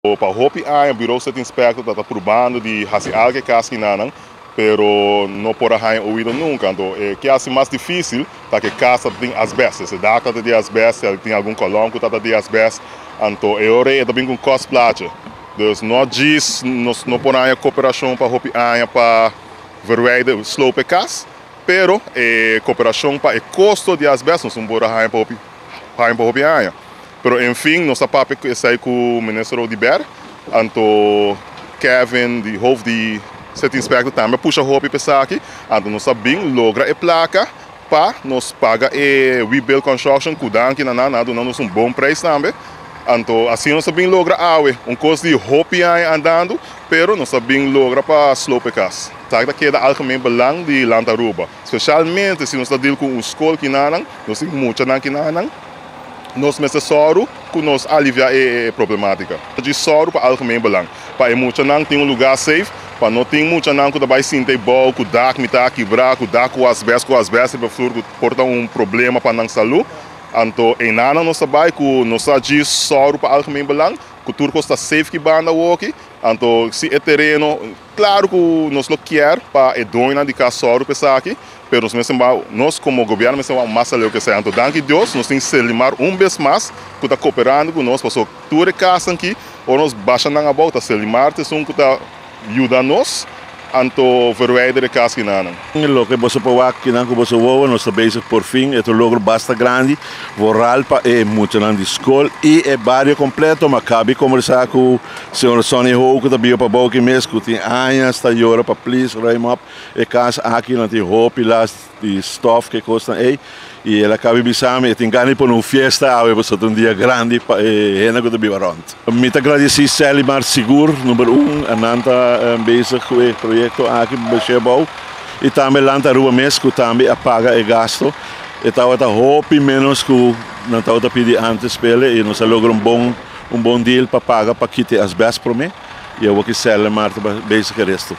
Para hopi a bureau set inspector está probando de fazer algo que casque nanang, pero não por aí ouvido nunca. Então, que é mais difícil, tá que casa tem asbesto. Se dá que tem asbesto, tem algum colão que tá de asbesto, então eu orei também com cosplate. Dus não diz, não por aí cooperação para hopi a para verwijder slope cas, pero cooperação para o custo de asbesto não por aí para hopi a. Pero enfim, nossa papo sai com o ministro de Ber, então Kevin, de hoofd de set inspector também puxa roupa para aqui, então nós sabemos logra a placa para nos pagar We Build Construction, cuidando que nada nos bom preço também, então assim nós sabemos logra custo de roupa andando, pero nós sabemos logra para slope cas. Tá que é algemeen belang de Lantaruba, especialmente se nós está deal com uma escola que nós temos muito que nós necessário que nos aliviar a problemática. De soro para algemeen belang. Para muito não tem lugar safe, para não tem muito não que vai sentir bom, que dá que me tá quebrar, que dá com asbesto para futuro porta problema para não saúde. Então, em nada nós sabe que nós de soro para algemeen belang, que o turco está safe que banda aqui. Então, se é terreno, claro que nós não quer para a dona de soro para aqui. Pero nós como governo somos mais além que seja. Então, danke Deus, nós temos que se limar vez mais, que está cooperando com nós, para que tudo casa aqui, ou nós baixamos na volta, se limar, que está ajudando nós, então verwijder a casa que não. O que você pode aqui não que você voa, nós estamos bezig por fim, é um logro bastante grande, voral para muito na escola e é barrio completo, mas cabe conversar com o senhor Sonny Ho, que também para boa que mesmo, que tem anos, está jora para please, raimap, e casa aqui não tem roupa, lá de stuff que custa aí. E ela acaba de tem ganho para uma festa, você tem dia grande para a que também vai muito agradecer Selimar Seguro, número 1, a Nanta bezig com o projeto aqui no Bechebou. E também Lantaruba mesmo, que também apaga o gasto. E estava a roupa menos que não estava a pedir antes para ele, e nós logramos um bom deal para pagar para quitar as bestas para mim. E eu vou que Selimar bezig com o resto.